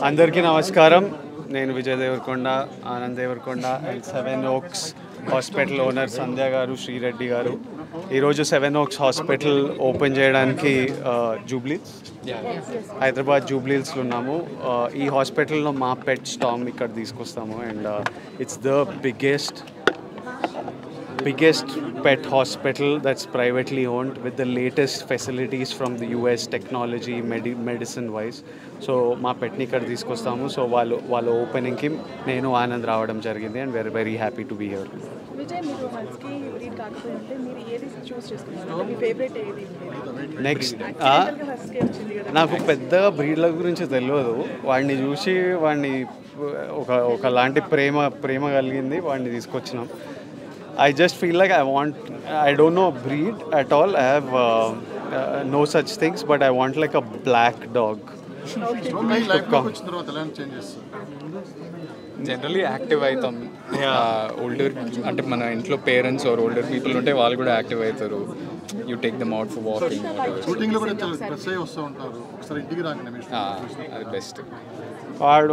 అందరికీ నమస్కారం. నేను Vijay Deverakonda, Anand Deverakonda and Seven Oaks Hospital owner Sandhya గారు, శ్రీరెడ్డి గారు. ఈరోజు సెవెన్ ఓక్స్ హాస్పిటల్ ఓపెన్ చేయడానికి జూబ్లీస్, హైదరాబాద్ జూబ్లీస్లో ఉన్నాము. ఈ హాస్పిటల్లో మా పెట్ స్టామ్ ఇక్కడ తీసుకొస్తాము and it's the biggest pet hospital that's privately owned with the latest facilities from the US technology, medicine wise. So మా petni ఇక్కడ తీసుకొస్తాము. సో వాళ్ళు ఓపెనింగ్కి నేను ఆనంద్ రావడం జరిగింది and we're very happy to be here. Vijay, మీరు హస్కీ బ్రీడ్ కాకపోతే ఉంటే మీరు ఏది చూస్ చేసుకున్నారు? మీ ఫేవరెట్ ఏది? నెక్స్ట్ నాకు పెద్దగా బ్రీడ్ల గురించి తెలియదు. వాడిని చూసి ఒకలాంటి ప్రేమ కలిగింది, వాడిని తీసుకొచ్చినాం. I just feel like I don't know breed at all. I have no such things, but I want like a black dog. Generally active అవుతాం. ఓల్డర్ అంటే మన ఇంట్లో పేరెంట్స్ ఆర్ ఓల్డర్ పీపుల్ ఉంటే వాళ్ళు కూడా యాక్టివ్ అవుతారు. You take them out for walking. అది best.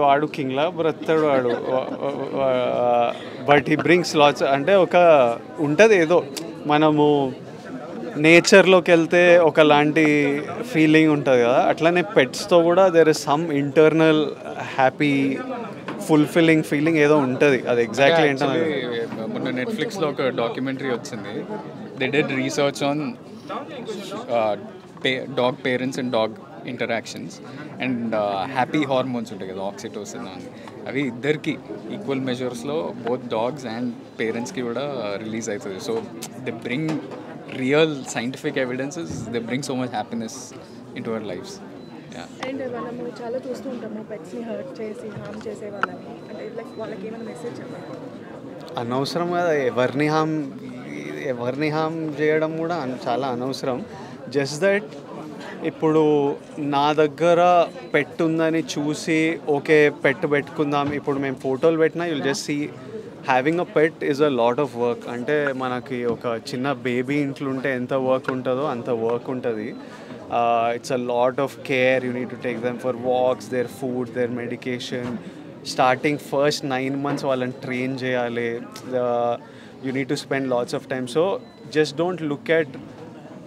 వాడు కింగ్లా బ్రతాడు వాడు, బట్ హీ బ్రింగ్స్ లాట్స్. అంటే ఉంటుంది ఏదో మనము నేచర్లోకి వెళ్తే ఒకలాంటి ఫీలింగ్ ఉంటుంది కదా, అట్లనే పెట్స్తో కూడా there is some internal happy fulfilling feeling ఏదో ఉంటుంది. అది ఎగ్జాక్ట్లీ ఏంటంటే మొన్న నెట్ఫ్లిక్స్లో ఒక డాక్యుమెంటరీ వచ్చింది. They did research on dog parents and dog interactions and happy hormones ఉంటాయి కదా, ఆక్సిటోసిన్ అని, అవి ఇద్దరికి ఈక్వల్ మెజర్స్లో బోత్ డాగ్స్ అండ్ పేరెంట్స్కి కూడా రిలీజ్ అవుతుంది. So they bring real scientific evidences, they bring so much happiness into our lives. And మనము చాలా చూస్తూ ఉంటాము పెట్స్ని హర్ట్ చేసి హార్మ్ చేసే వాళ్ళని. అంటే లైక్ వాళ్ళకి ఏమైనా మెసేజ్ చెప్పాలి? అనవసరం కదా, ఎవరిని హామ్ చేయడం కూడా చాలా అనవసరం. జస్ట్ దట్ ఇప్పుడు నా దగ్గర పెట్ ఉందని చూసి ఓకే పెట్ పెట్టుకుందాం, ఇప్పుడు మేము ఫోటోలు పెట్టినా you'll just see having a pet is a lot of work. అంటే మనకి ఒక చిన్న బేబీ ఇంట్లో ఉంటే ఎంత వర్క్ ఉంటుందో అంత వర్క్ ఉంటుంది. It's a lot of care. You need to take them for walks, their food, their medication. Starting first 9 months వాళ్ళని ట్రైన్ చేయాలి. You need to spend lots of time. So just don't look at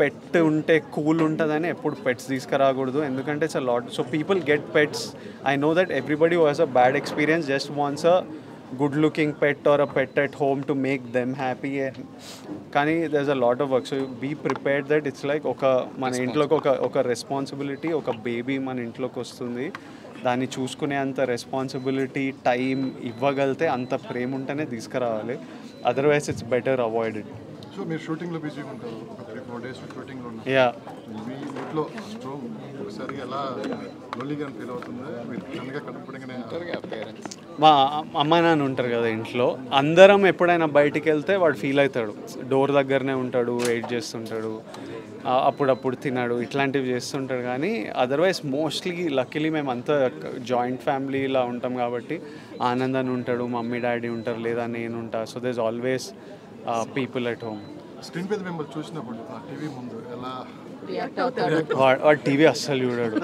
pet ఉంటే cool ఉంటుందని ఎప్పుడు pets తీసుకురాకూడదు, ఎందుకంటే it's a lot. So people get pets. I know that everybody who has a bad experience just wants a good looking pet or a pet at home to make them happy. కానీ there is a lot of work. So be prepared that it's like మన ఇంట్లోకి ఒక responsibility, ఒక baby మన ఇంట్లోకి వస్తుంది, దాన్ని చూసుకునే అంత రెస్పాన్సిబిలిటీ టైం ఇవ్వగలితే అంత ప్రేమ ఉంటేనే తీసుకురావాలి. Otherwise it's better avoided. So మీరు షూటింగ్లో బిజీగా ఉంటారు, ఒక 3-4 days షూటింగ్లో ఉంటారు. యా, మీ ఇంట్లో స్ట్రోమ్ ఒకసారి ఎలా లోలీగా ఫీల్ అవుతుంది? మీరు కనుక కనపడగానే పేరెంట్స్, మా అమ్మ నాన్న ఉంటారు కదా ఇంట్లో, అందరం ఎప్పుడైనా బయటికి వెళ్తే వాడు ఫీల్ అవుతాడు. డోర్ దగ్గరనే ఉంటాడు, వెయిట్ చేస్తుంటాడు, అప్పుడప్పుడు తిన్నాడు, ఇట్లాంటివి చేస్తుంటాడు. కానీ అదర్వైజ్ మోస్ట్లీ లక్కీలీ మేము అంతా జాయింట్ ఫ్యామిలీలా ఉంటాం కాబట్టి ఆనంద్ అని ఉంటాడు, మమ్మీ డాడీ ఉంటారు, లేదా నేను ఉంటా. So there is always people at home. Screen మీద మిమ్మల్ని చూసినప్పుడు ఆ టీవీ ముందు ఎలా వాడు టీవీ అస్సలు చూడాడు,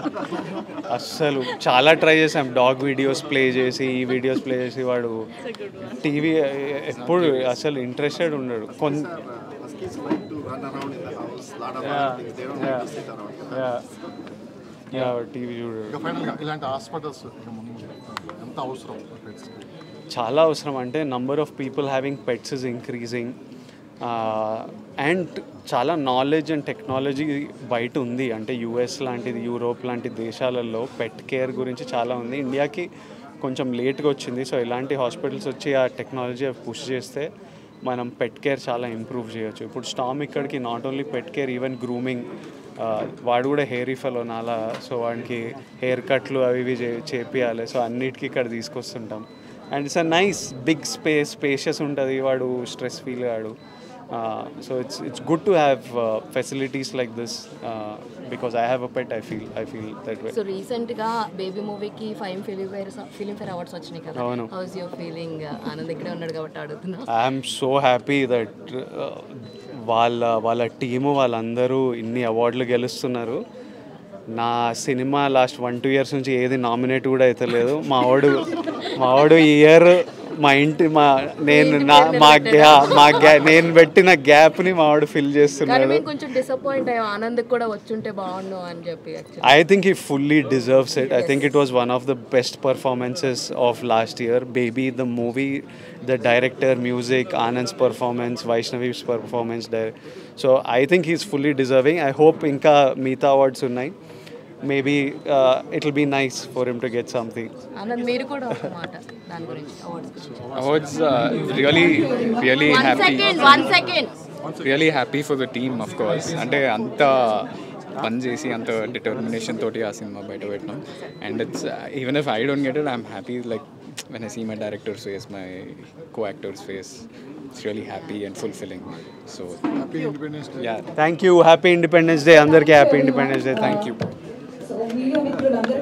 అస్సలు. చాలా ట్రై చేసాం, డాగ్ వీడియోస్ ప్లే చేసి, ఈ వీడియోస్ ప్లే చేసి, వాడు టీవీ ఎప్పుడు అసలు ఇంట్రెస్టెడ్ ఉన్నాడు. టీవీ చూడాడు. ఫైనల్గా ఇలాంటి హాస్పిటల్స్ ఎంత అవసరం? చాలా అవసరం. అంటే number of people having pets is increasing and చాలా నాలెడ్జ్ అండ్ టెక్నాలజీ బయట ఉంది. అంటే యూఎస్ లాంటిది, యూరోప్ లాంటి దేశాలలో పెట్ కేర్ గురించి చాలా ఉంది. ఇండియాకి కొంచెం లేట్గా వచ్చింది. సో ఇలాంటి హాస్పిటల్స్ వచ్చి ఆ టెక్నాలజీ పుష్ చేస్తే మనం పెట్ కేర్ చాలా ఇంప్రూవ్ చేయొచ్చు. ఇప్పుడు స్టామ్ ఇక్కడికి not only pet care, even grooming. వాడు కూడా హెయిరీ ఫెలో నాలా, సో వాడికి హెయిర్ కట్లు అవి ఇవి చేపియాలి. సో అన్నిటికీ ఇక్కడ తీసుకొస్తుంటాం. And it's a nice big spacious ఉంటుంది, వాడు స్ట్రెస్ ఫీల్ కాడు. So it's good to have facilities like this because I have a pet. I feel that way. So recent ga baby movie ki 5 filmfare awards vachinayi kada. How is your feeling? Anand ikkade unnadu kabatti adugutunna. I am so happy that వాళ్ళ team వాళ్ళందరూ ఇన్ని అవార్డులు గెలుస్తున్నారు. నా cinema last 1-2 years నుంచి ఏది nominate కూడా అవుతలేదు. మావాడు ఈ ఇయర్ మా ఇంటి నేను పెట్టిన గ్యాప్ని మావాడు ఫిల్ చేస్తున్నాడు. కొంచెం డిసప్పాయింట్ అయ్యా, ఆనంద్ కూడా వచ్చుంటే బాగుండు అని చెప్పి. I think he fully deserves it. I think it was one of the best performances of last year. Baby, the movie, the director, music, Anand's performance, Vaishnavi's performance. So I think he's fully deserving. I hope inka meeta awards unnai. Maybe it'll be nice for him to get something. Anand మీరు కూడా ఒక మాట దాని గురించి awards really happy. One second really happy for the team of course. అంటే అంత పని చేసి అంత డిటర్మినేషన్ తోటి ఆ సినిమా బయట పెట్టినాం. And it's even if I don't get it, I'm happy like when I see my director's face, my co-actors face. It's really happy and fulfilling. So happy independence day. yeah, Thank you. Happy Independence Day. Andarki happy Independence Day. Thank you. So media మిత్రులందరూ